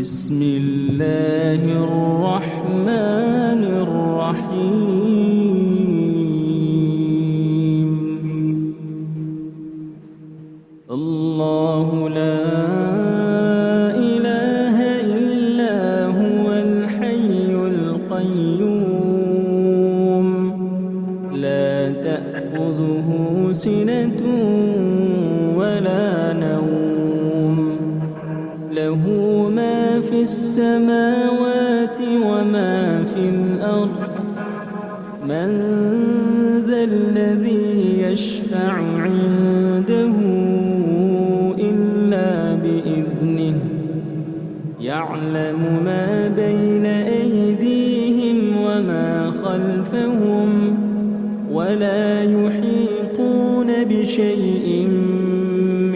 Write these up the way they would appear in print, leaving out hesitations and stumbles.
بسم الله الرحمن الرحيم. الله لا إله إلا هو الحي القيوم لا تأخذه سنة ولا نوم له ما في السماوات وما في الأرض من ذا الذي يشفع عنده إلا بإذنه يعلم ما بين أيديهم وما خلفهم ولا يحيطون بشيء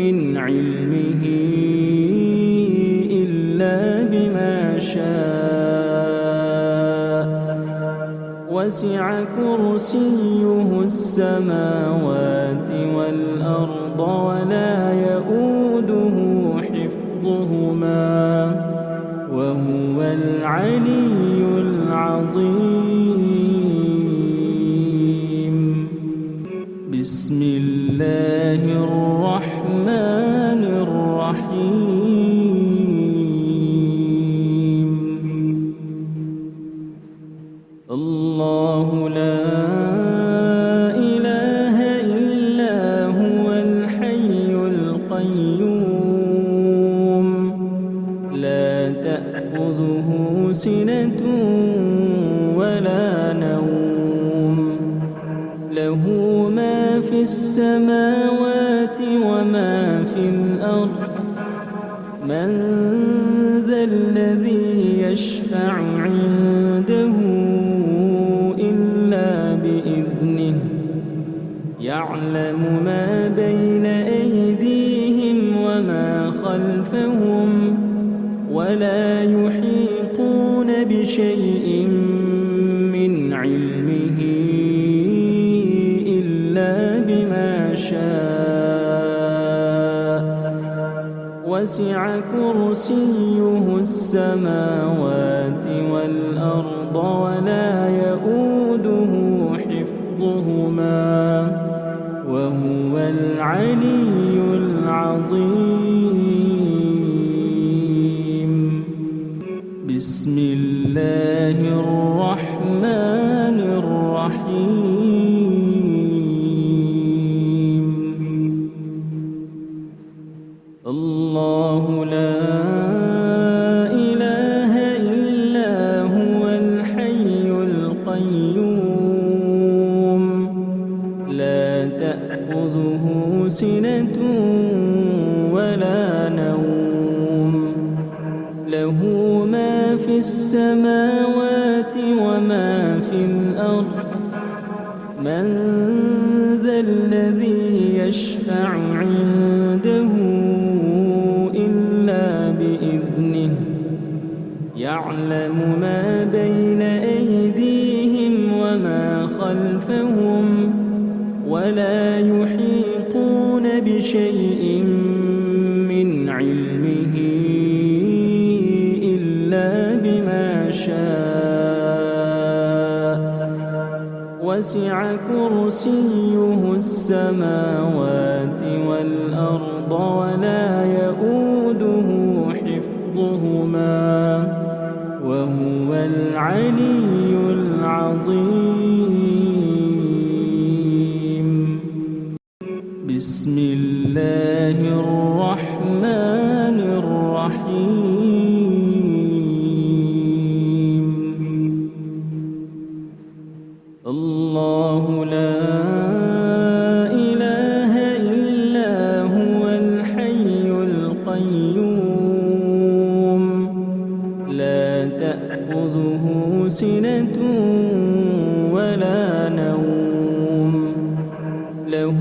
من علمه بما شاء وسع كرسيه السماوات والأرض ولا يؤوده حفظهما وهو العلي العظيم. بسم الله الرحمن الرحيم. الله لا إله إلا هو الحي القيوم لا تأخذه سنة ولا نوم له ما في السماوات وما في الأرض من ذا الذي يشفع عنده بإذنه يعلم ما بين أيديهم وما خلفهم ولا يحيطون بشيء من علمه إلا بما شاء وسع كرسيه السماوات والأرض ولا يؤوده حفظهما وهو العلي العظيم. بسم الله الرحمن الرحيم. الله لا إله إلا هو الحي القيوم لا تأخذه سنة ولا نوم له ما في السماوات وما في الأرض من ذا الذي يشفع عنده إلا بإذنه يعلم ما بين أيديهم وما خلفهم ولا يحيطون بشيء من علمه إلا بما شاء وسع كرسيه السماوات والأرض ولا يؤوده حفظهما وهو العلي العظيم. بسم الله الرحمن الرحيم. الله لا إله إلا هو الحي القيوم لا تأخذه سنة ولا نوم له ما في السماوات وما في الأرض من ذا الذي يشفع عنده إلا بإذنه يعلم ما بين أيديهم وما خلفهم ولا يحيطون بشيء من علمه إلا بما شاء وسع كرسيه السماوات والأرض ولا يؤوده حفظهما وهو العلي العظيم. بسم الله الرحمن الرحيم. الله لا إله إلا هو الحي القيوم لا تأخذه سنة ولا نوم له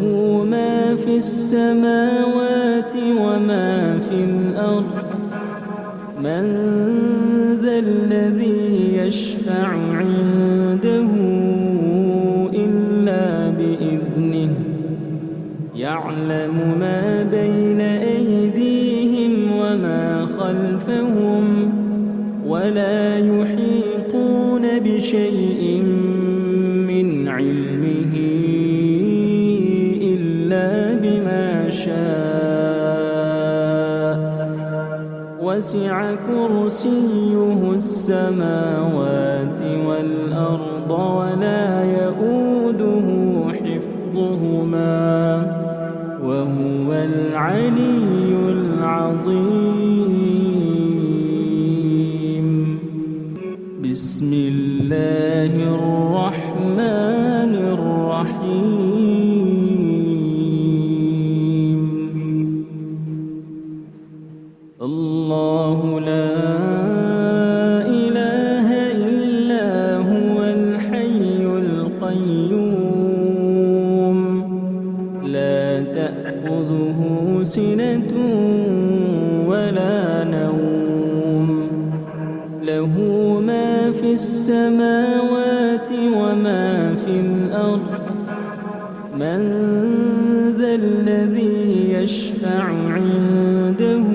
ما في السماوات وما في الأرض من ذا الذي يشفع عنده إلا بإذنه يعلم ما بين أيديهم وما خلفهم خلفهم ولا يحيطون بشيء من علمه إلا بما شاء. وسع كرسيه السماوات والأرض ولا يئوده حفظهما وهو العلي العظيم. بسم الله الرحمن الرحيم. الله لا إله إلا هو الحي القيوم لا تأخذه سنة ولا نوم له ما في السماوات وما في الأرض من ذا الذي يشفع عنده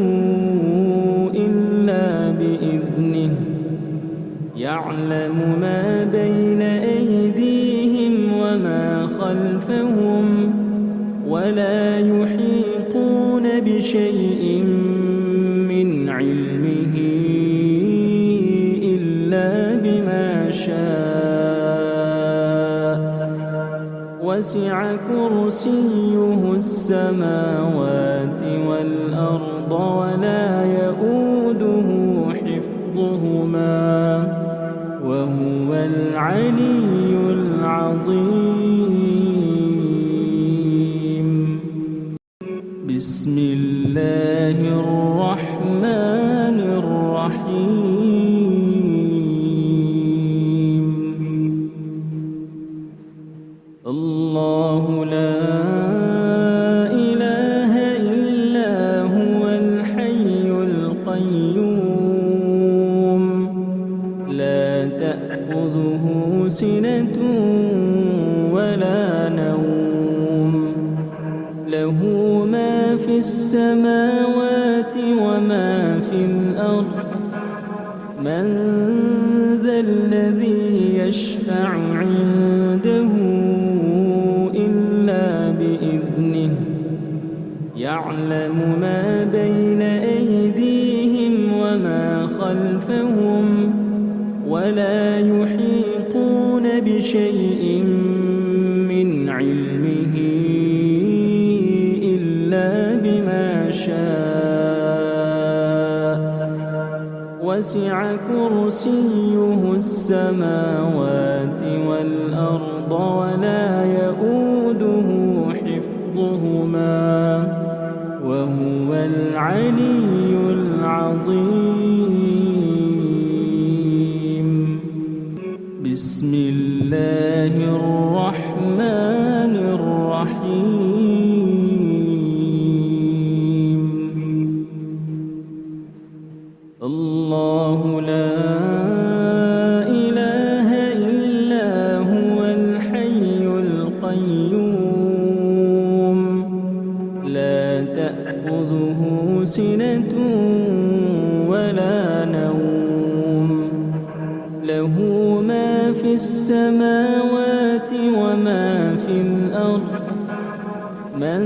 إلا بإذنه يعلم ما بين أيديهم وما خلفهم ولا يحيطون بشيء من علمه إلا بما شاء. وسع كرسيه السماوات والأرض ولا يئوده حفظهما وهو العلي العظيم. بسم الله الرحمن الرحيم. الله لا إله إلا هو الحي القيوم لا تأخذه سنة ولا نوم له ما في السماوات وما في الأرض من ذا الذي يشفع عنده إلا بإذنه يعلم ما بين أيديهم وما خلفهم ولا يحيطون بشيء من علمه إلا بما شاء. وسع كرسيه السماوات والأرض ولا يئوده حفظهما وهو العلي العظيم. بسم الله الرحمن الرحيم. الله لا إله إلا هو الحي القيوم لا تأخذه سنة ولا نوم له ما في السماوات وما في الأرض من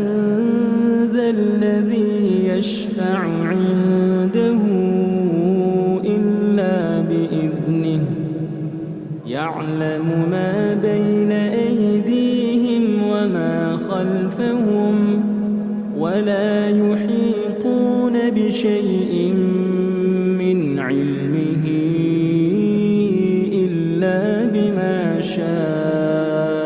ذا الذي يشفع عنده إلا بإذنه يعلم ما بين أيديهم وما خلفهم ولا يحيطون بشيء من علمه إلا بما شاء.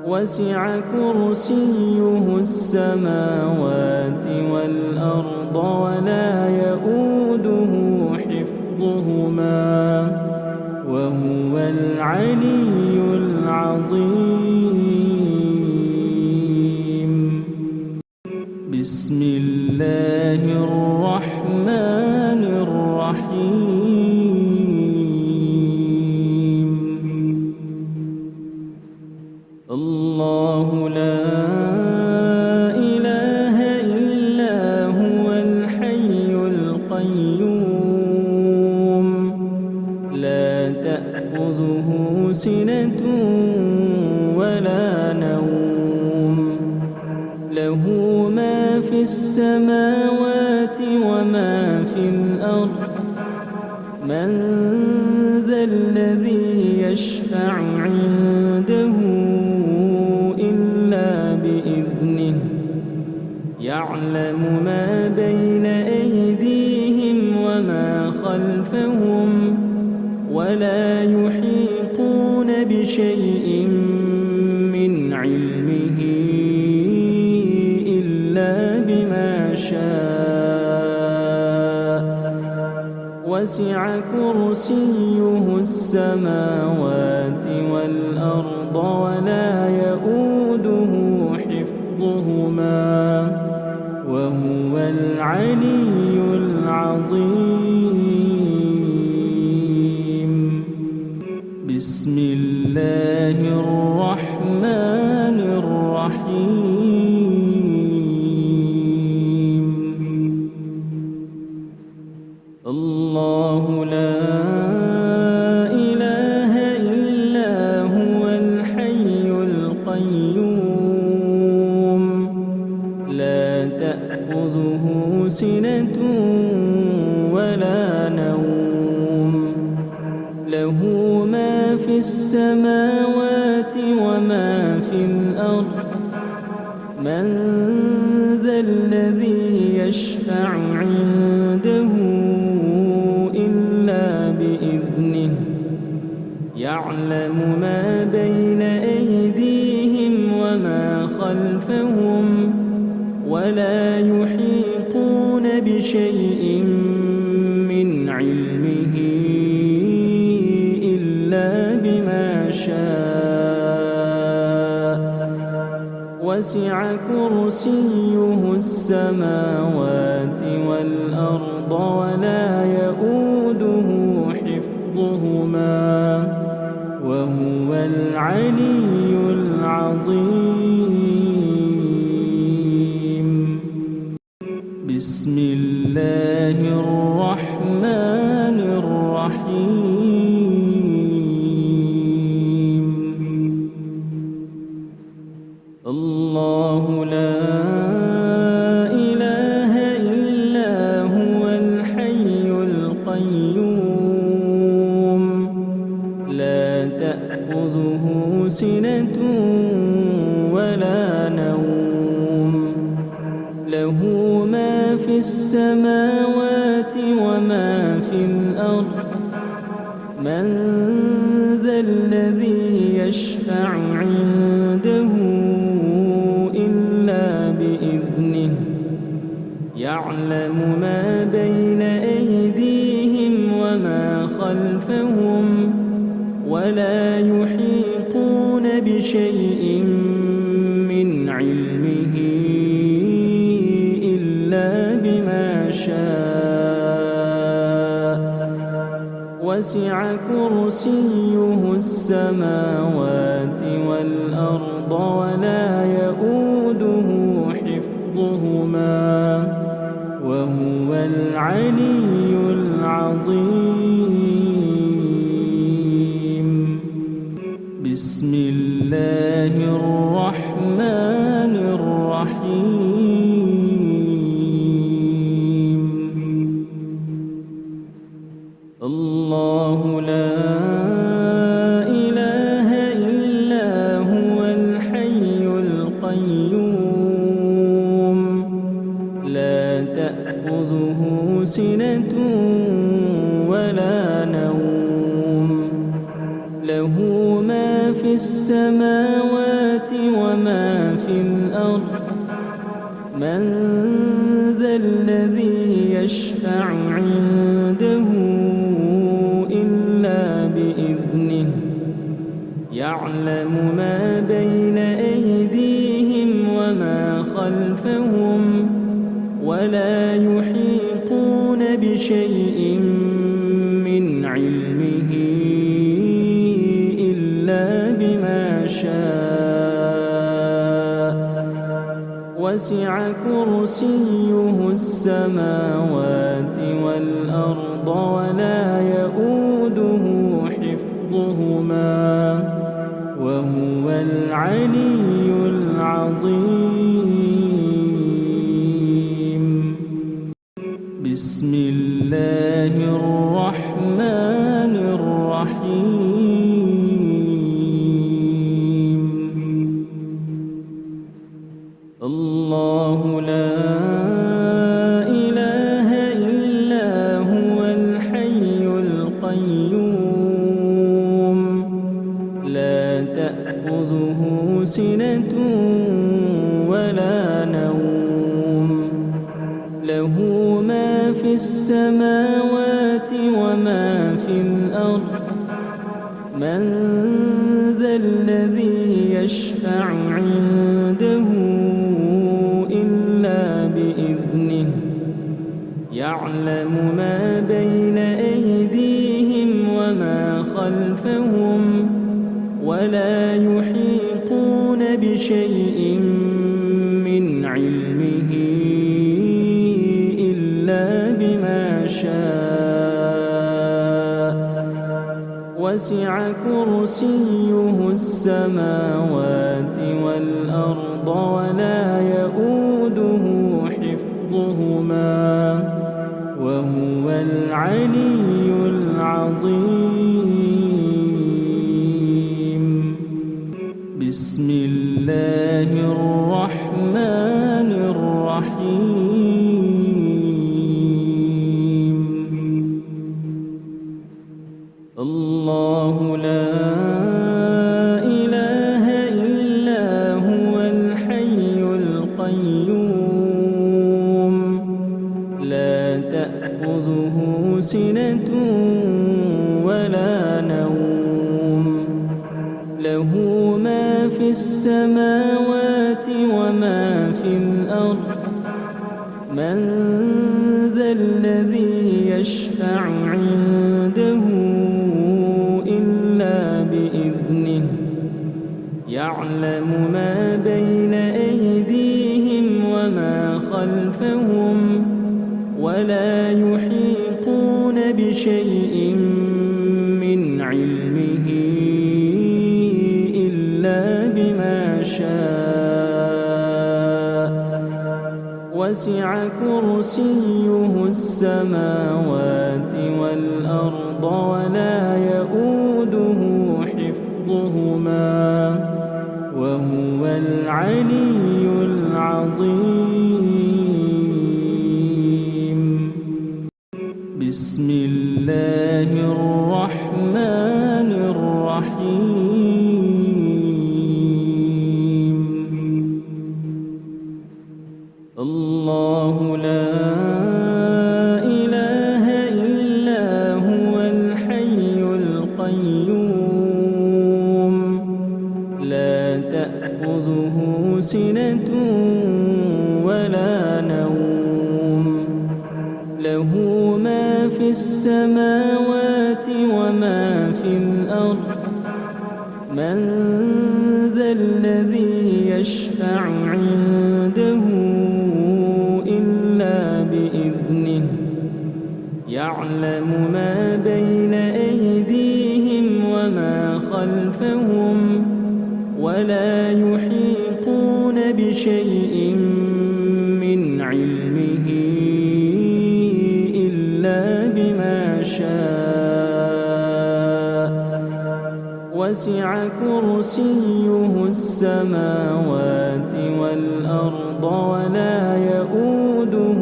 وسع كرسيه السماوات والأرض ولا يئوده حفظهما وهو العلي العظيم. بسم الله الرحمن الرحيم. الله لا إله إلا هو الحي القيوم القيوم لا تأخذه سنة ولا نوم له ما في السماوات وما في الأرض من ذا الذي يشفع عنده إلا بإذنه يعلم ما بين أيديهم وما خلفهم ولا يحيطون بشيء من علمه إلا بما شاء وسع كرسيه السماوات والأرض ولا يؤوده حفظهما وهو العلي العظيم. بسم الله الرحمن الرحيم. الله لا إله إلا هو الحي القيوم لا تأخذه سنة ولا نوم له ما في السماوات وما في الأرض من ذا الذي يشفع عنده إلا بإذنه يعلم ما بين أيديهم وما خلفهم ولا يحيطون بشيء من علمه إلا بما شاء وسع كرسيه السماوات والأرض ولا يؤوده حفظهما وهو العلي العظيم. بسم الله الرحمن الرحيم. الله لا إله إلا هو الحي القيوم لا تأخذه سنة ولا نوم له ما في السماوات وما في الأرض من ذا الذي يشفع عنده إلا بإذنه يعلم ما بين أيديهم وما خلفهم ولا يحيطون بشيء من علمه إلا بما شاء وسع كرسيه السماوات والأرض ولا يؤوده حفظهما وهو العلي العظيم. بسم الله الرحمن الرحيم. الله لا إله إلا هو الحي القيوم لا تأخذه سنة ولا نوم له ما في السماوات وما في الأرض من ذا الذي يشفع عنده إلا بإذنه يعلم ما بين أيديهم وما خلفهم ولا يحيطون بشيء من علمه إلا بما شاء وسع كرسيه السماوات والأرض والأرض ولا يؤوده حفظهما وهو العلي العظيم. بسم الله الرحمن الرحيم. الله لا إله إلا هو الحي القيوم لا تأخذه سنة ولا نوم له ما في السماوات وما في الأرض من ذا الذي يشفع عنده إلا بإذنه يعلم ما بين أيديهم وما خلفهم ولا يحيطون بشيء من علمه إلا بما شاء وسع كرسيه السماوات والأرض ولا يؤوده حفظهما وهو العلي العظيم. بسم الله الرحمن الرحيم. الله لا إله إلا هو الحي القيوم لا تأخذه سنة ولا نوم له ما في السماوات وما في الأرض من ذا الذي يشفع عنده إلا بإذنه يعلم ما بين أيديهم وما خلفهم ولا يحيطون بشيء من علمه إلا بما شاء وسع كرسيه السماوات والأرض ولا يؤوده حفظهما وهو العلي العظيم. بسم الله الرحمن الرحيم. الله لا إله إلا هو الحي القيوم لا تأخذه سنة ولا نوم له ما في السماوات وما في الأرض من ذا الذي يشفع عنده إلا بإذنه يعلم ما بين أيديهم وما خلفهم ولا يحيطون بشيء من علمه إلا بما شاء وسع كرسيه السماوات والأرض ولا يؤوده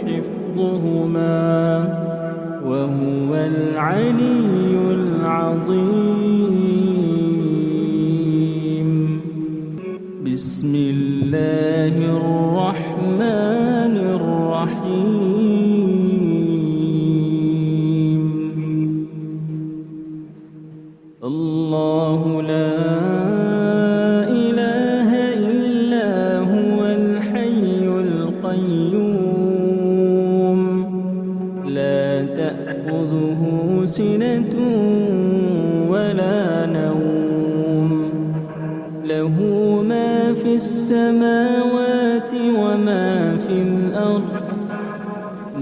حفظهما وهو العلي العظيم. بسم الله الرحمن الرحيم. الله لا إله إلا هو الحي القيوم لا تأخذه سنة ولا نوم له ما في السماوات وما في الأرض من ذا الذي يشفع عنده إلا بإذنه يعلم ما بين أيديهم وما خلفهم ولا يحيطون بشيء من علمه إلا بما شاء وسع كرسيه السماوات والأرض ولا يؤوده حفظهما وهو العلي العظيم. بسم الله الرحمن الرحيم. الله لا إله إلا هو الحي القيوم لا تأخذه سنة ولا نوم له ما في السماوات وما في الأرض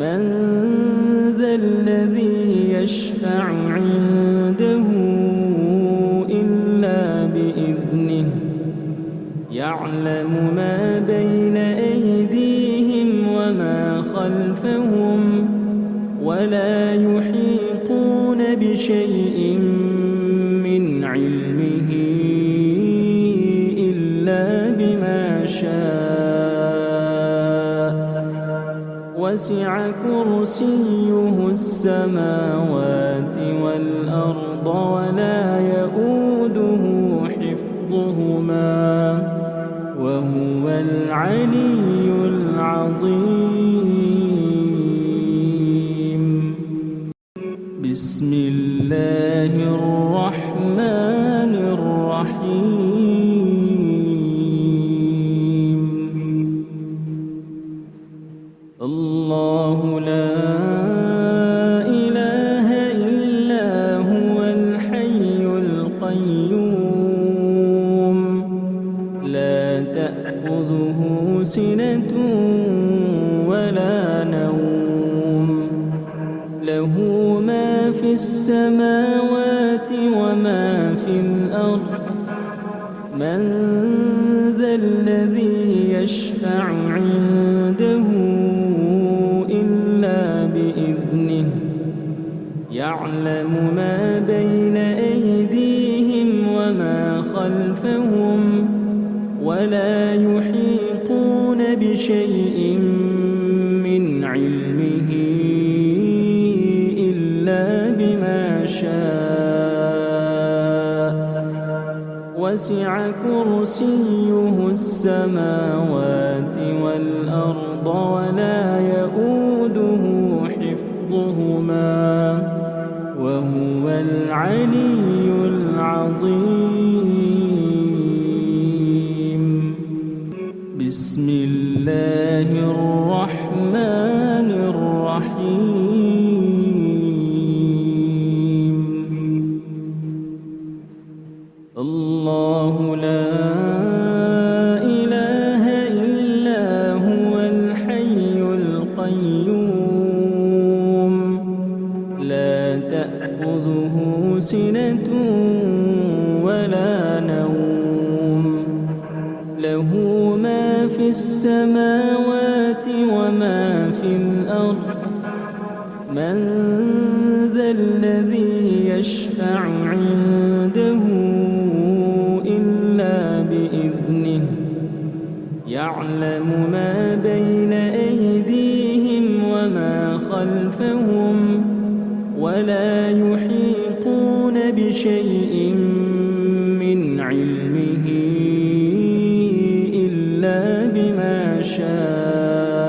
من ذا الذي يشفع عنده إلا بإذنه يعلم ما بين أيديهم وما خلفهم ولا يحيطون بشيء من علمه إلا بما شاء وسع كرسيه السماوات والأرض ولا يؤوده حفظهما وهو العلي العظيم. بسم الله الرحمن الرحيم. الله لا إله إلا هو الحي القيوم لا تأخذه سنة ولا نوم له ما في السماوات وما في الأرض من ذا الذي يشفع عنده إلا بإذنه يعلم ما بين أيديهم وما خلفهم ولا يحيطون بشيء من علمه إلا بما شاء وسع كرسيه السماوات والأرض ولا يؤوده حفظهما وهو العلي العظيم. بسم الله الرحمن الرحيم. الله لا إله إلا هو الحي القيوم لا تأخذه سنة ولا نوم له ما في السماوات وما في الأرض من ذا الذي يشفع عنده إلا بإذنه يعلم ما بين أيديهم وما خلفهم ولا يحيطون بشيء من علمه إلا بما شاء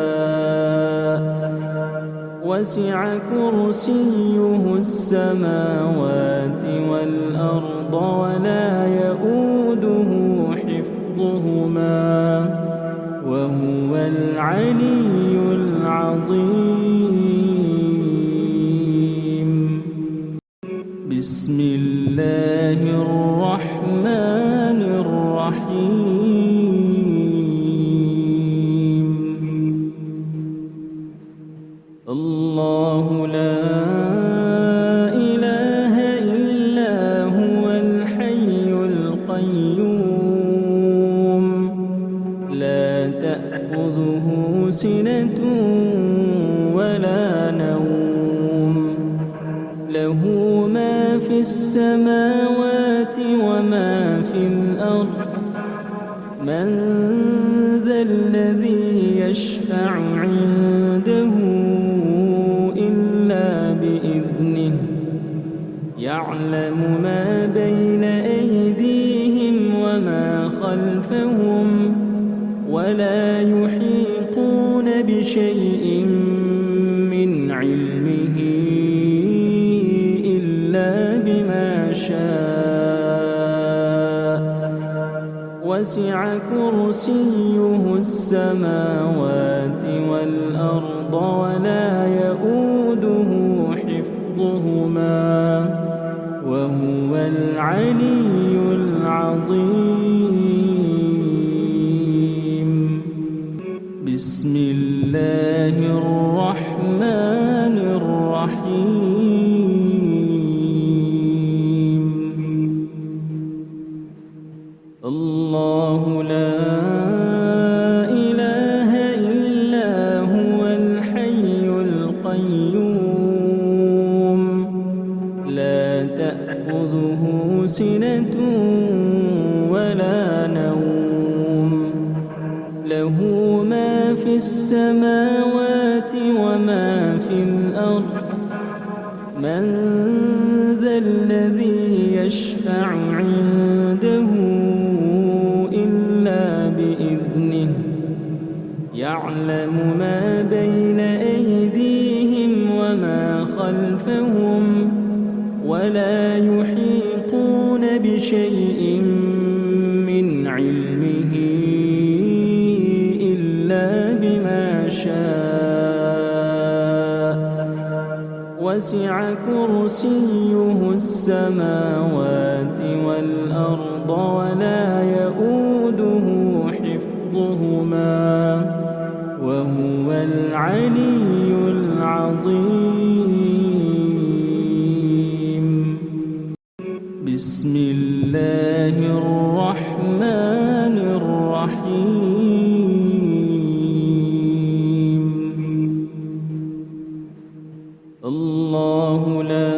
وسع كرسيه السماوات والأرض ولا يؤوده حفظهما وهو العلي العظيم. بسم الله الرحمن الرحيم. الله لا إله إلا هو الحي القيوم لا تأخذه سنة ولا نوم له ما في السماوات وما في الأرض من ذا الذي يشفع عنده إلا بإذنه يعلم ما بين أيديهم وما خلفهم ولا يحيطون بشيء من علمه إلا بما شاء وسع كرسيه السماوات والأرض ولا يؤوده حفظهما وهو العلي العظيم. بسم الله الرحمن الرحيم. القيوم لا تأخذه سنة ولا نوم له ما في السماوات وما في الأرض من ذا الذي يشفع عنده إلا بإذنه يعلم ما بين أيديهم وما خلفهم ولا يحيطون بشيء من علمه إلا بما شاء وسع كرسيه السماوات والأرض ولا يؤوده حفظهما وهو العلي العظيم بسم الله الرحمن الرحيم الله لا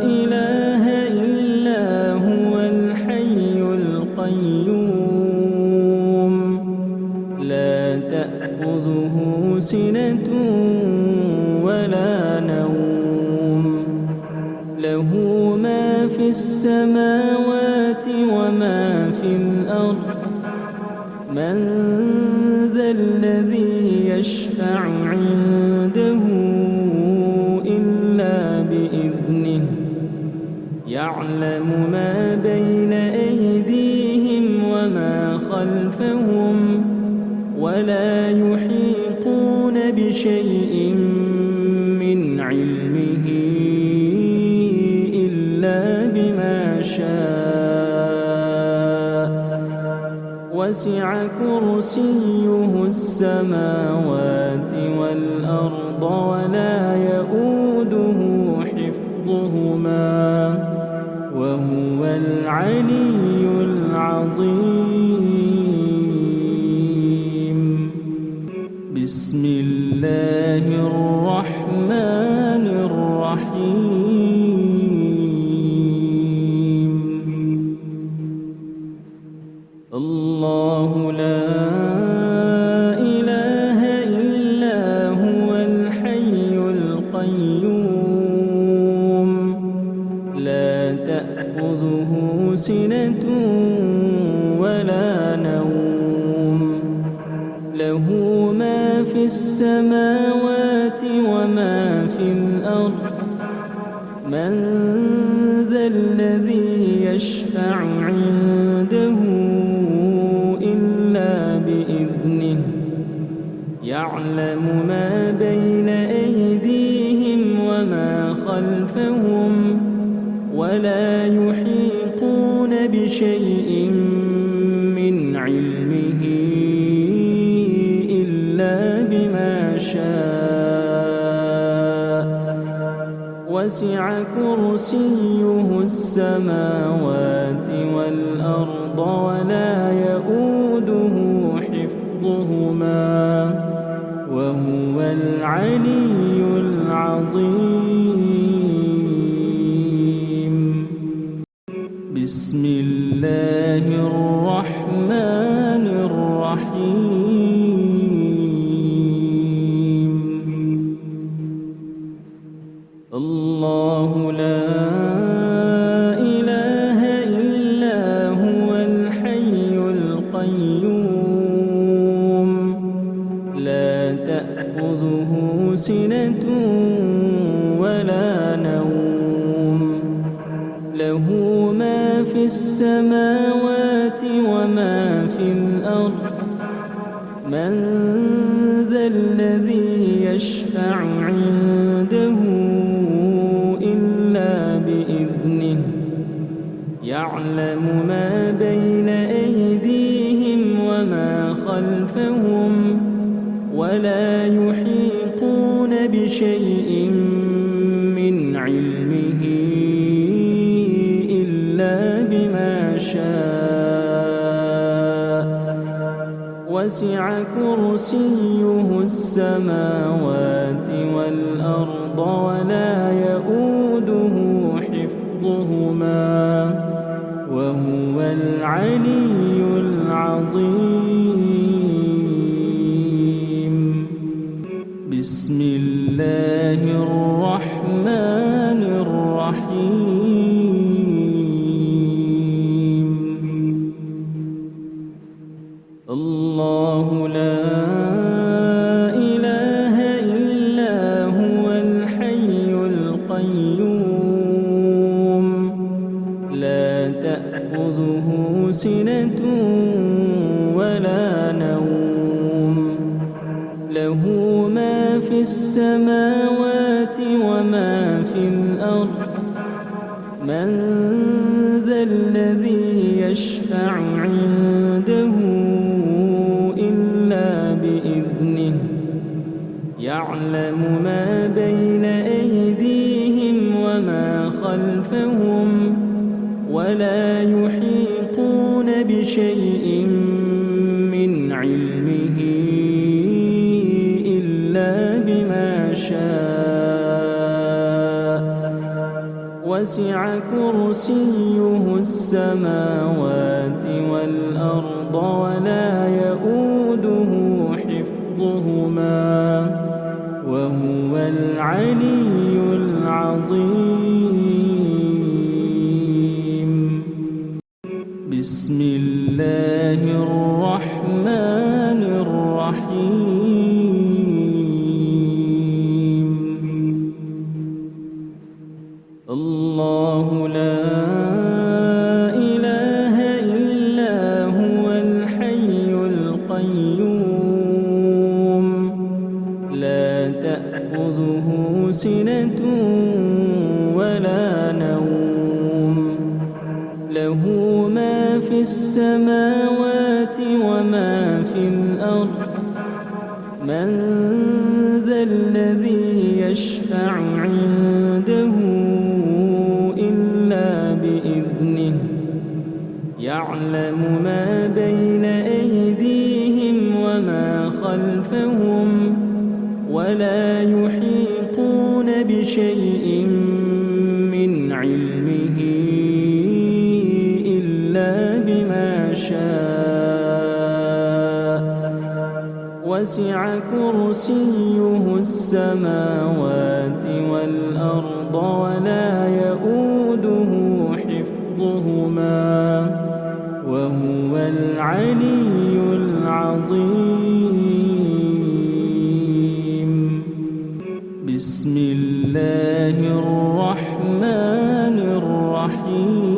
إله إلا هو الحي القيوم لا تأخذه سنة ولا نوم له ما في السماوات وما في الأرض من ذا الذي يشفع عنده إلا بإذنه يعلم ما بين أيديهم وما خلفهم ولا يحيطون بشيء من علمه إلا بما شاء وسع كرسيه السماوات والأرض ولا يؤوده حفظهما وهو العلي العظيم بسم الله الرحمن الرحيم الله لا إله إلا هو الحي القيوم لا تأخذه سنة ولا نوم له ما في السماوات وما في الأرض من ذا الذي يشفع عنده إلا بإذنه يعلم ما بين أيديهم وما خلفهم ولا يحيطون بشيء من علمه إلا بما شاء وسع كرسيه السماوات والأرض ولا يؤوده حفظهما وهو العلي العظيم بسم الله الرحمن الرحيم الله لا إله إلا هو الحي القيوم لا تأخذه سنة ولا نوم له ما في السماوات وما في الأرض من ذا الذي يشفع عنده إلا بإذنه يعلم ما بين أيديهم وما خلفهم ولا يحيطون بشيء من علمه إلا بما شاء وسع كرسيه السماوات ولا يؤوده حفظهما وهو العلي العظيم بسم الله الرحمن الرحيم الله لا إله إلا هو الحي القيوم لا تأخذه سنة ولا نوم له ما في السماوات وما في الأرض من ذا الذي يشفع عنده إلا بإذنه يعلم ما بين أيديهم وما خلفهم ولا يحيطون بشيء من علمه إلا بما شاء وسع كرسيه السماوات والأرض والأرض ولا يؤوده حفظهما وهو العلي العظيم. بسم الله الرحمن الرحيم. الله لا إله إلا هو الحي القيوم لا تأخذه سنة ولا نوم له ما في السماوات وما في الأرض من ذا الذي يشفع عنده إلا بإذنه يعلم ما بين أيديهم وما خلفهم ولا يحيطون بشيء من علمه إلا بما شاء وسع كرسيه السماوات والأرض ولا يؤوده حفظهما وهو العلي العظيم. بسم الله الرحمن الرحيم. الله لا إله إلا هو الحي القيوم لا تأخذه سنة ولا نوم له ما في السماوات وما في الأرض من ذا الذي يشفع عنده إلا بإذنه يعلم ما بين أيديهم وما خلفهم ولا يحيطون بشيء من علمه إلا بما شاء وسع كرسيه السماوات والأرض ولا يؤوده حفظهما وهو العلي العظيم. بسم الله الرحمن الرحيم.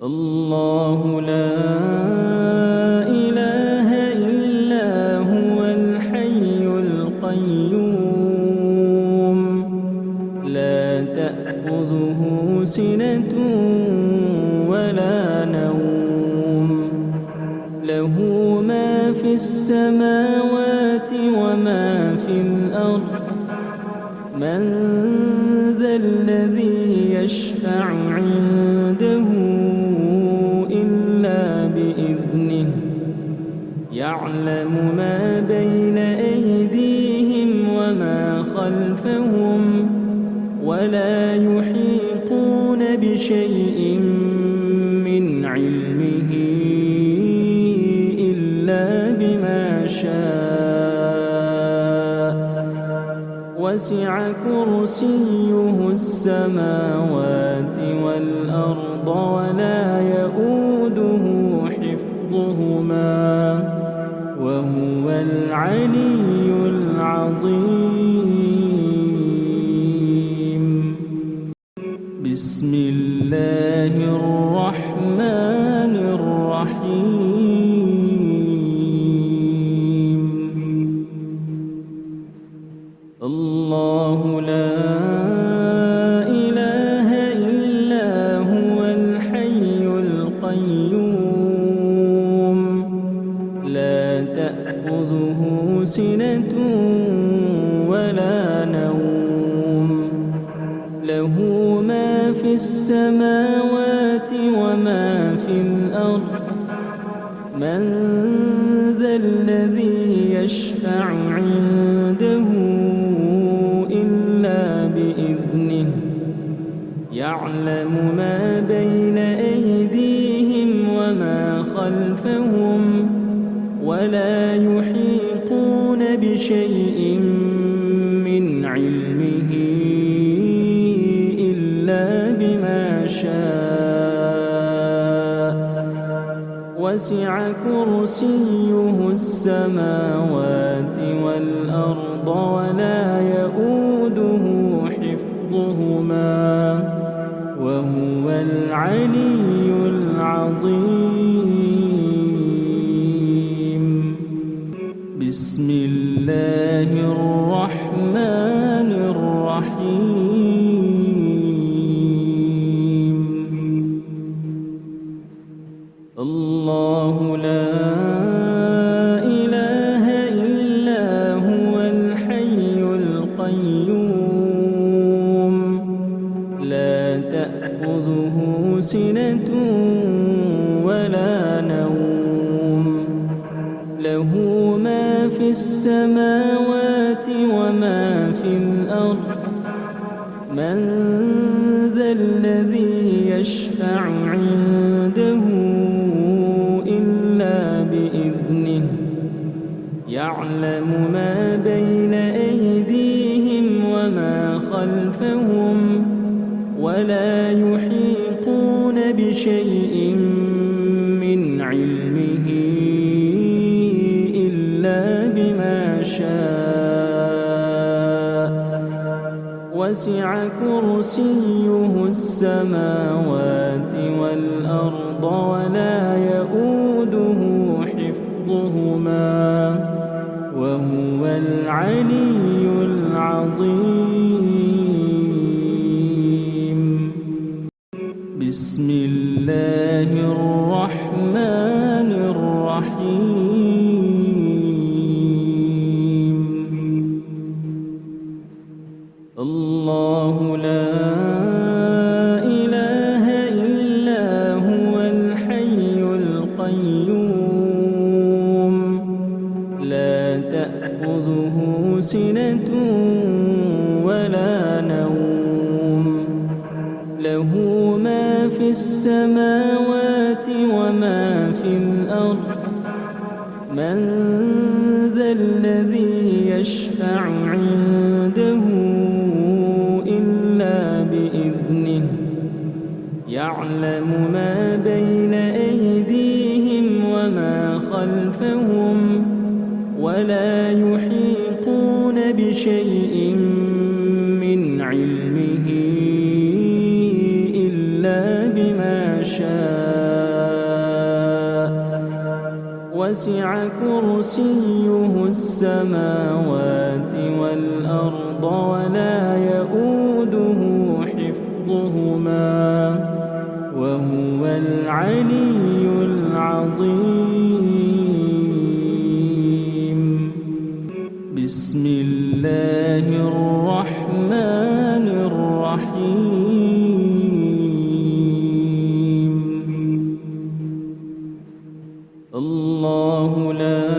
الله لا إله إلا هو الحي القيوم لا تأخذه سنة ولا نوم له ما في السماوات وما في الأرض من ذا الذي يشفع عنده إلا بإذنه يعلم ما بين أيديهم وما خلفهم ولا يحيطون بشيء من علمه إلا بما شاء وسع كرسيه السماوات والأرض ولا يؤوده حفظهما وهو العلي العظيم. بسم الله الرحمن الرحيم. الله لا إله إلا هو الحي القيوم لا تأخذه سنة ولا نوم له ما في السماوات وما في الأرض من ذا الذي يشفع عنده إلا بإذنه يعلم ما بين أيديهم وما خلفهم ولا يحيطون بشيء من علمه إلا بما شاء وسع كرسيه السماوات والأرض ولا يؤوده حفظهما وهو العلي العظيم. بسم الله الرحمن الرحيم. الله لا إله إلا هو الحي القيوم لا تأخذه سنة ولا نوم له ما في السماوات وما في الأرض من ذا الذي يشفع عنده إلا بإذنه يعلم ما بين أيديهم وما خلفهم ولا يحيطون بشيء من علمه إلا بما شاء وسع كرسيه السماوات والأرض ولا يؤوده حفظهما وهو العلي العظيم. بسم الله الرحمن الرحيم. الله لا إله إلا هو الحي القيوم لا تأخذه سنة ولا نوم له ما في السماوات وما في الأرض من ذا الذي يشفع عنده إلا بإذنه يعلم ما بين أيديهم وما خلفهم ولا يحيطون بشيء من علمه إلا بما شاء وسع كرسيه السماوات والأرض ولا يؤوده حفظهما وهو العلي العظيم. بسم الله الرحمن الرحيم. الله لا إله إلا هو الحي القيوم لا تأخذه سنة ولا نوم له ما في السماوات وما في الأرض من ذا الذي يشفع عنده إلا بإذنه يعلم ما بين أيديهم وما خلفهم ولا يحيطون بشيء من علمه إلا بما شاء وسع كرسيه السماوات والأرض ولا يؤوده حفظهما وهو العلي العظيم. بسم الله الرحمن الرحيم. الله لا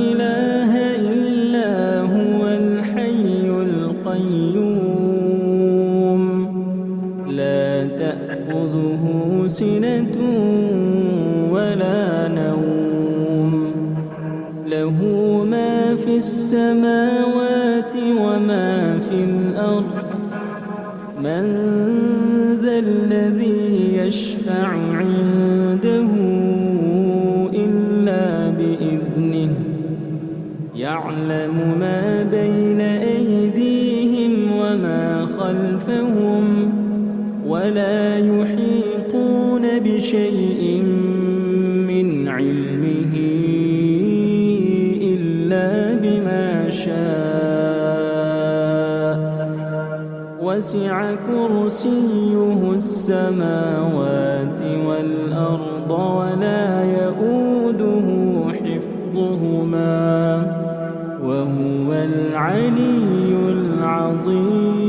إله إلا هو الحي القيوم لا تأخذه سنة ولا نوم له ما في السماوات وما في الأرض من ذا الذي يشفع عنده إلا بإذنه يعلم ما بين أيديهم وما خلفهم ولا يحيطون بشيء من علمه إلا بما شاء وسع كرسيه السماوات والأرض ولا يؤوده حفظهما وهو العلي العظيم.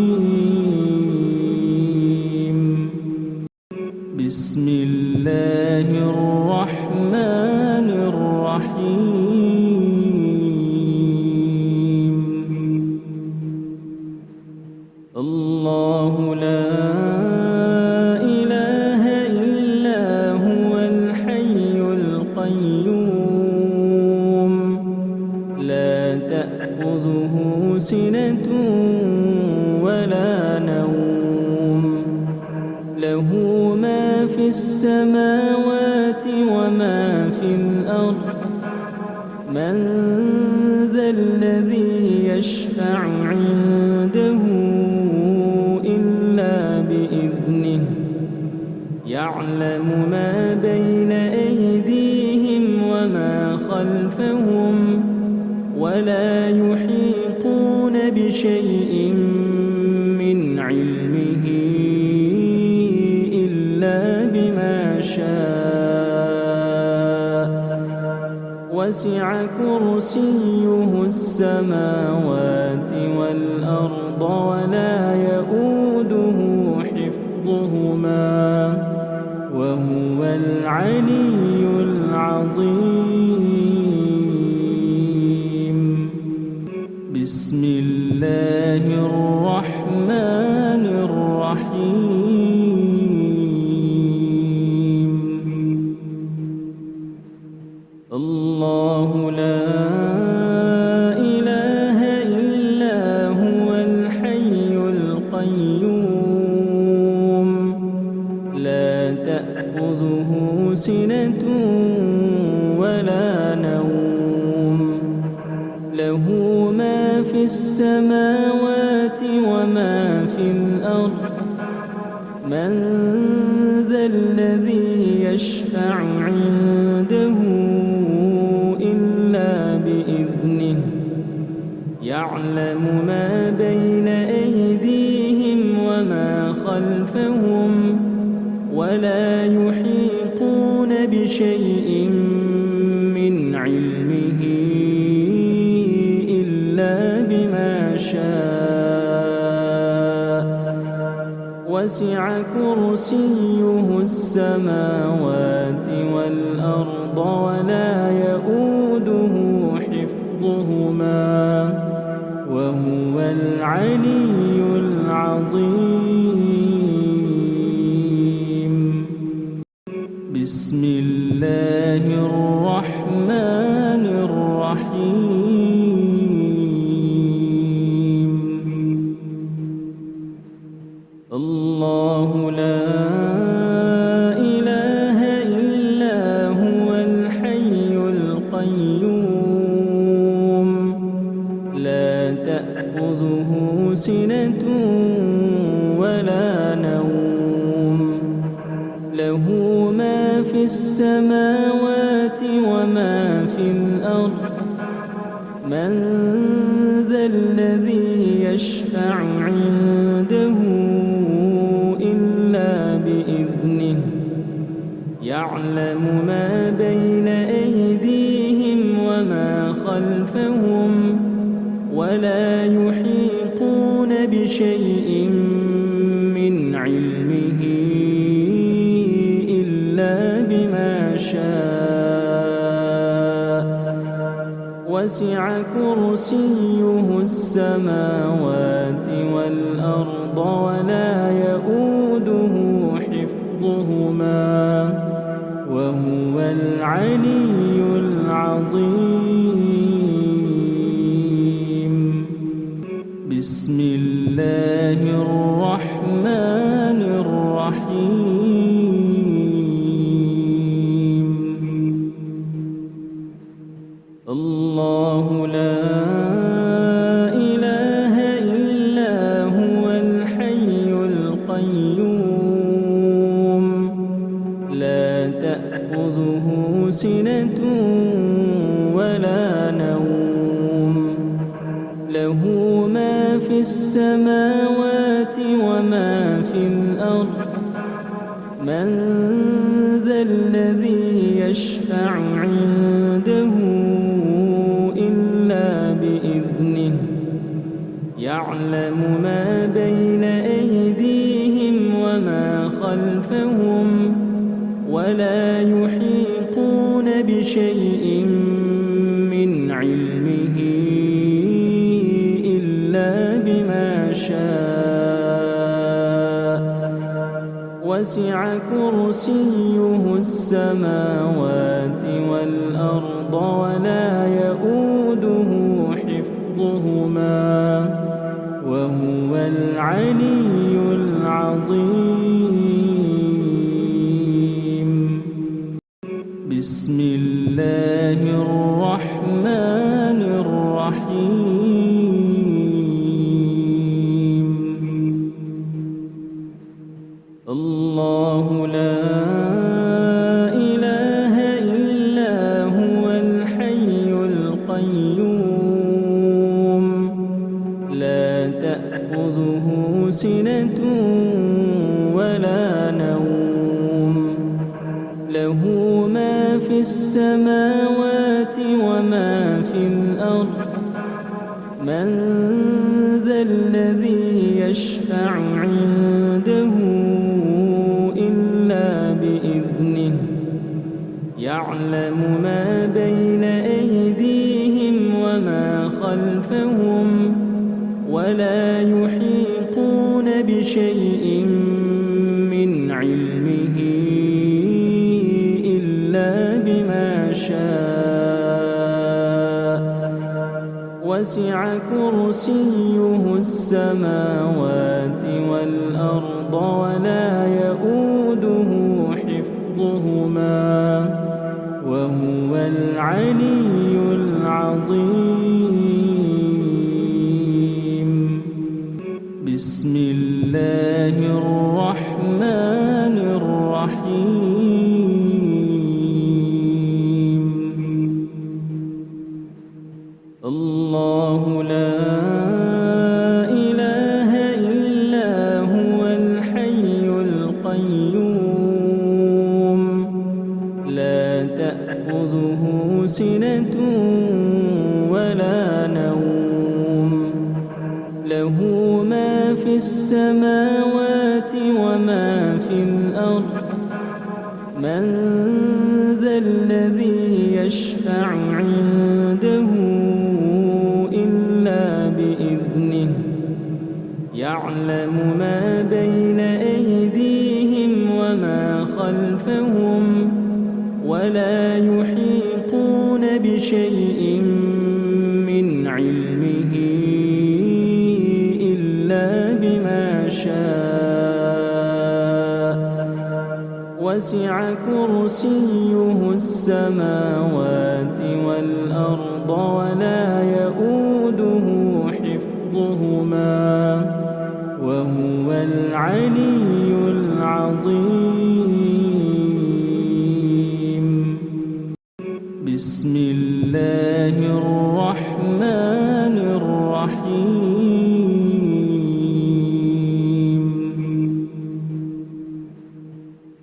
بسم الله الرحمن الرحيم. تأخذه سنة ولا نوم له ما في السماوات وما في الأرض من ذا الذي يشفع عنده إلا بإذنه يعلم ما بين أيديهم وما خلفهم ولا يحيطون بشيء من علمه إلا بما شاء وسع كرسيه السماوات والأرض ولا يؤوده حفظهما وهو العلي العظيم بسم الله الرحمن الرحيم الله لا إله إلا هو الحي القيوم لا تأخذه سنة ولا نوم له ما في السماوات وما في الأرض من ذا الذي يشفع عنده إلا بإذنه يعلم ما بين أيديهم وما خلفهم ولا يحيطون بشيء من علمه إلا بما شاء وسع كرسيه السماوات والأرض ولا يؤوده حفظهما وهو العلي العظيم بسم الله الرحمن الرحيم الله لا إله إلا هو الحي القيوم لا تأخذه سنة ولا نوم له ما في السماوات وما في الأرض من ذا الذي يشفع عنده إلا بإذنه يعلم ما بين أيديهم وما خلفهم ولا يحيطون بشيء من علمه إلا بما شاء وسع كرسيه السماوات والأرض ولا يؤوده حفظهما وهو العلي العظيم بسم الله الرحمن الرحيم الله لا إله إلا هو الحي القيوم لا تأخذه سنة ولا نوم له ما في السماوات وما في الأرض من ذا الذي يشفع عنده إلا بإذنه يعلم ما بين أيديهم وما خلفهم ولا يحيطون بشيء من علمه إلا بما شاء وسع كرسيه السماوات والأرض ولا يؤوده حفظهما وهو العلي العظيم بسم الله الرحمن الرحيم الله لا إله إلا هو الحي القيوم لا تأخذه سنة ولا نوم له ما في السماوات وما في الأرض من ذا الذي يشفع عنده إلا بإذنه يعلم ما بين أيديهم وما خلفهم ولا يحيطون بشيء من علمه إلا بما شاء وسع كرسيه السماوات والأرض ولا يؤوده حفظهما وهو العلي العظيم. بسم الله الرحمن الرحيم. الله لا إله إلا هو الحي القيوم لا تأخذه سنة ولا نوم له ما في السماوات وما في الأرض من ذا الذي يشفع عنده إلا بإذنه يعلم ما بين أيديهم وما خلفهم ولا يحيطون بشيء من علمه إلا بما شاء وسع كرسيه السماوات والأرض ولا يؤوده حفظهما وهو العلي العظيم. بسم الله الرحمن الرحيم. الله لا إله إلا هو الحي القيوم لا تأخذه سنة ولا نوم له ما في السماوات وما في الأرض من ذا الذي يشفع عنده إلا بإذنه يعلم ما بين أيديهم وما خلفهم ولا يحيطون بشيء من علمه إلا بما شاء وسع كرسيه السماوات والأرض ولا يؤوده حفظهما وهو العلي العظيم. بسم الله الرحمن الرحيم.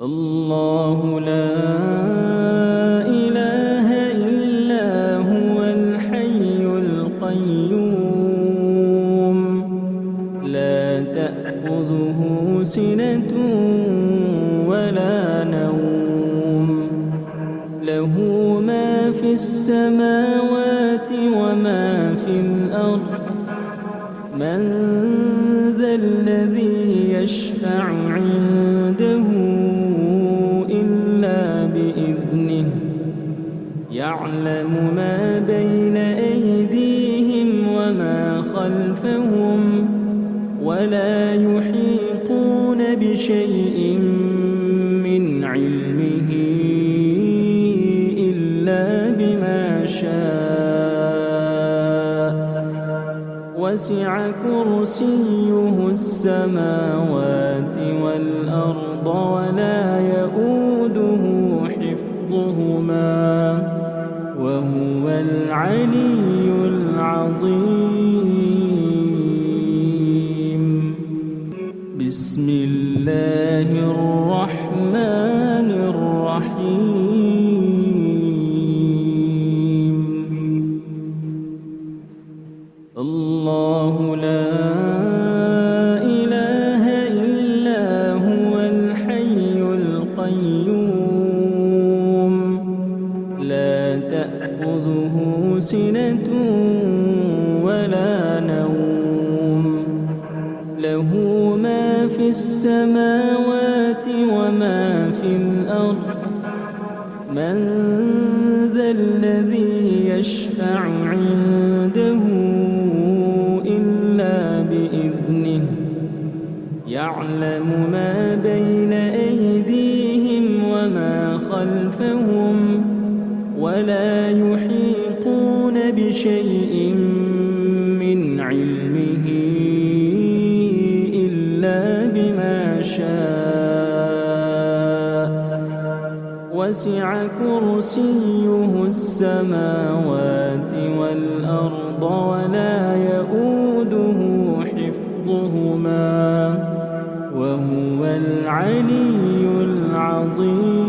الله لا إله إلا هو الحي القيوم لا تأخذه سنة ولا نوم له ما في السماوات وما في الأرض من ذا الذي يشفع عنده إلا بإذنه يعلم ما بين أيديهم وما خلفهم ولا يحيطون بشيء من علمه إلا بما شاء وسع كرسيه السماوات والأرض ولا يؤوده حفظهما وهو العلي العظيم. بسم الله الرحمن الرحيم. الله لا إله إلا هو الحي القيوم لا تأخذه سنة ولا نوم له ما في السماوات وما في الأرض من ذا الذي يشفع عنده إلا بإذنه يعلم ما بين أيديهم وما خلفهم ولا يحيطون بشيء من علمه إلا بما شاء وسع كرسيه السماوات والأرض ولا يؤوده حفظهما وهو العلي العظيم.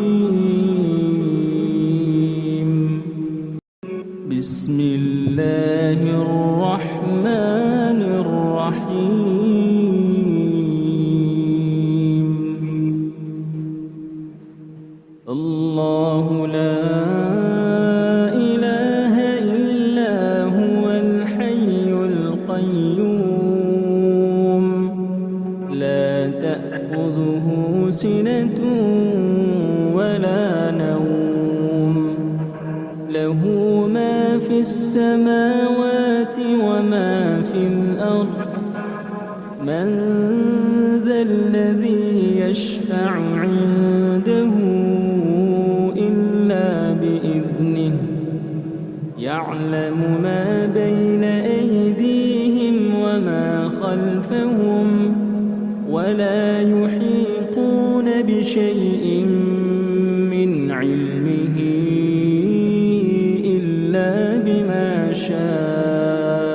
بسم الله الرحمن الرحيم. الله لا إله إلا هو الحي القيوم لا تأخذه سنة ولا نوم له ما في السماوات وما في الأرض من ذا الذي يشفع عنده إلا بإذنه يعلم ما بين أيديهم وما خلفهم ولا يحيطون بشيء من علمه إلا بما شاء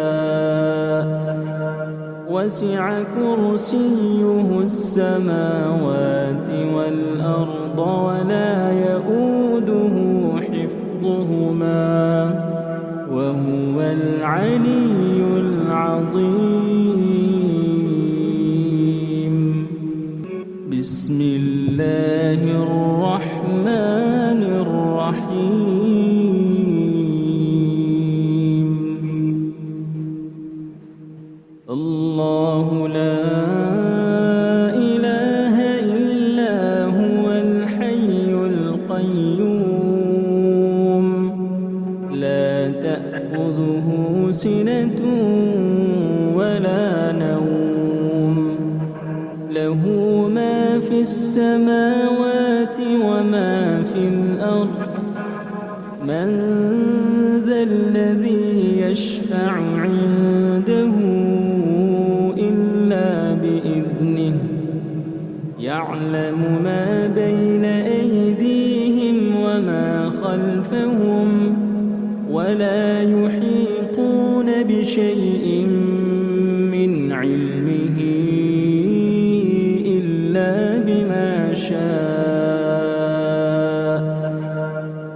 وسع كرسيه السماوات والأرض ولا يؤوده حفظهما وهو العلي العظيم. بسم الله الرحمن الرحيم. الله لا إله إلا هو الحي القيوم لا تأخذه سنة ولا نوم له ما في السماوات وما في الأرض من ذا الذي يشفع عنده إلا بإذنه يعلم ما بين أيديهم وما خلفهم ولا يحيطون بشيء من علمه إلا بما شاء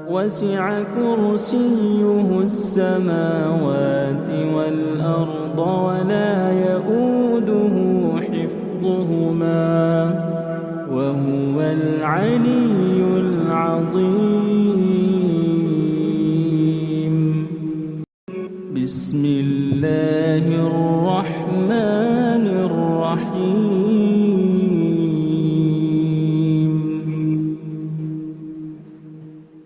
وسع كرسيه السماوات والأرض ولا يؤوده حفظهما وهو العلي العظيم. بسم الله الرحمن الرحيم.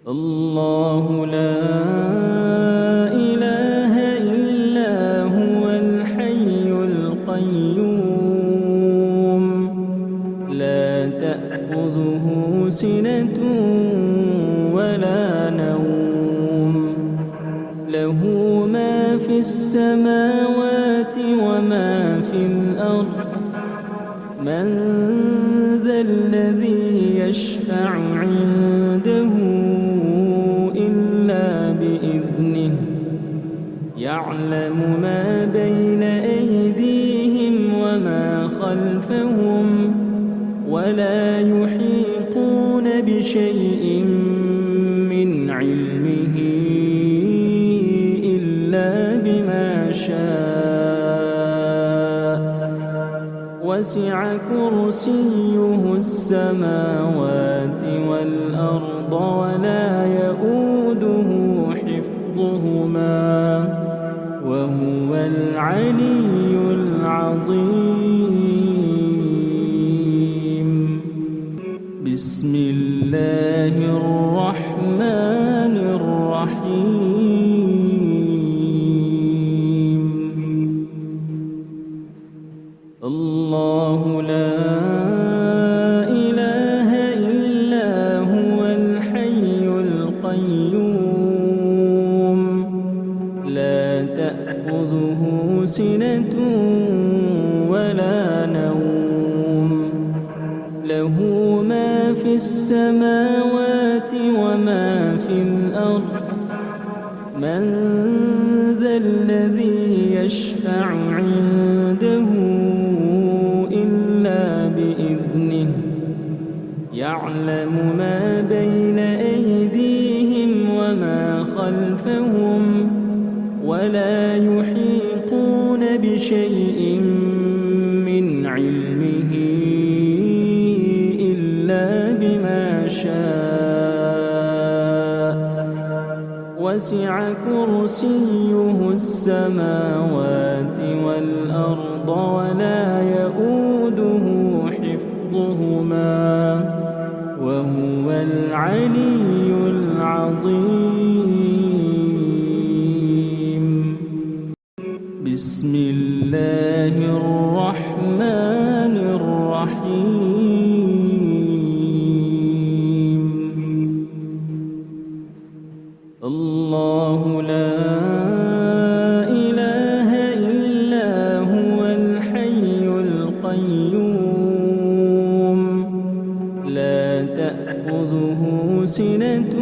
الله لا إله إلا هو الحي القيوم لا تأخذه سنة ولا نوم له ما في السماوات وما في الأرض من ذا الذي يشفع عنده إلا بإذنه يعلم ما بين أيديهم وما خلفهم ولا يحيطون بشيء من علمه إلا بما شاء وسع كرسيه السماوات والأرض ولا يؤوده حفظهما وهو العلي العظيم. بسم الله الرحمن الرحيم. الله لا لا تأخذه سنة ولا نوم له ما في السماوات وما في الأرض من ذا الذي يشفع عنده إلا بإذنه يعلم ما بين أيديهم وما خلفهم ولا يحيطون بشيء من علمه إلا بما شاء وسع كرسيه السماوات والأرض ولا يؤوده حفظهما وهو العلي العظيم. بسم الله الرحمن الرحيم. الله لا إله إلا هو الحي القيوم لا تأخذه سنة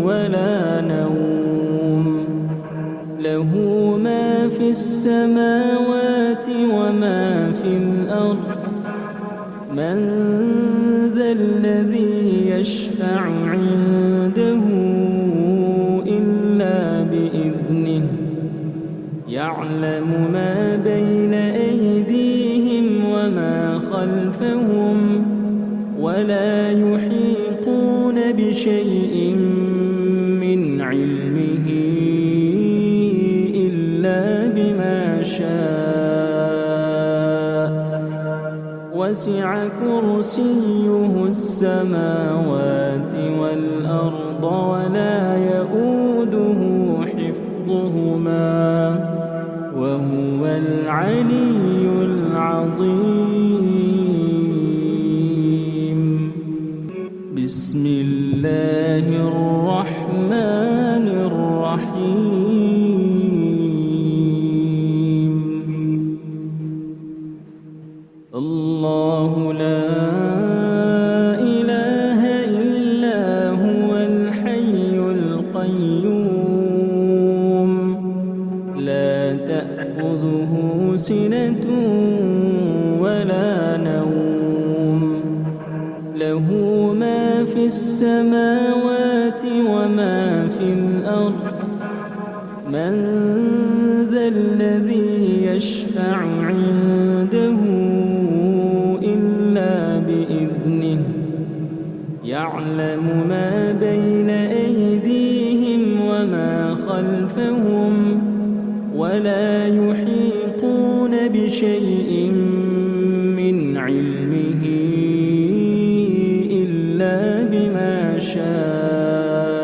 ولا نوم له ما في السماوات وما في الأرض من ذا الذي يشفع عنده إلا بإذنه يعلم ما بين أيديهم وما خلفهم ولا يحيطون بشيء من علمه إلا بما شاء وسع كرسيه السماوات والأرض ولا يؤوده حفظهما وهو العلي العظيم. بسم الله الرحمن الرحيم. الله لا إله إلا هو الحي القيوم لا تأخذه سنة ولا نوم له ما في السماوات وما في الأرض من ذا الذي يشفع عنده إلا بإذنه يعلم ما بين أيديهم وما خلفهم ولا يحيطون بشيء من علمه إلا بما شاء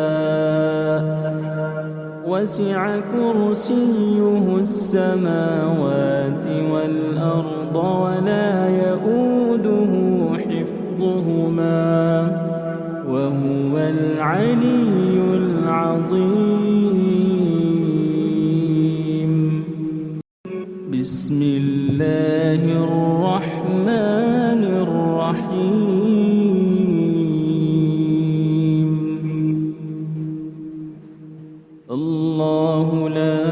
وسع كرسيه السماوات والأرض ولا يؤوده حفظهما وهو العلي العظيم. بسم الله الرحمن الرحيم. الله لا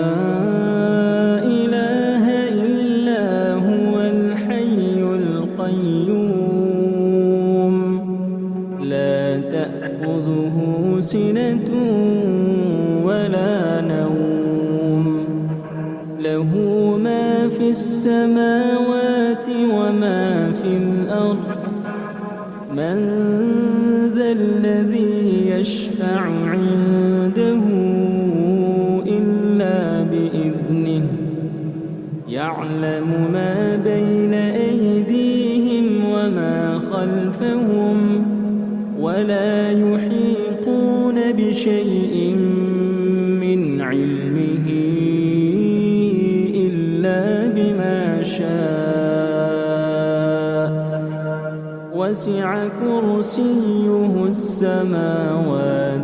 إله إلا هو الحي القيوم لا تأخذه سنة ولا نوم له ما في السماوات وما في الأرض من ذا الذي يشفع عنده إلا بإذنه يعلم ما بين أيديهم وما خلفهم ولا يحيطون بشيء من علمه إلا بما شاء وسع كرسيه السماوات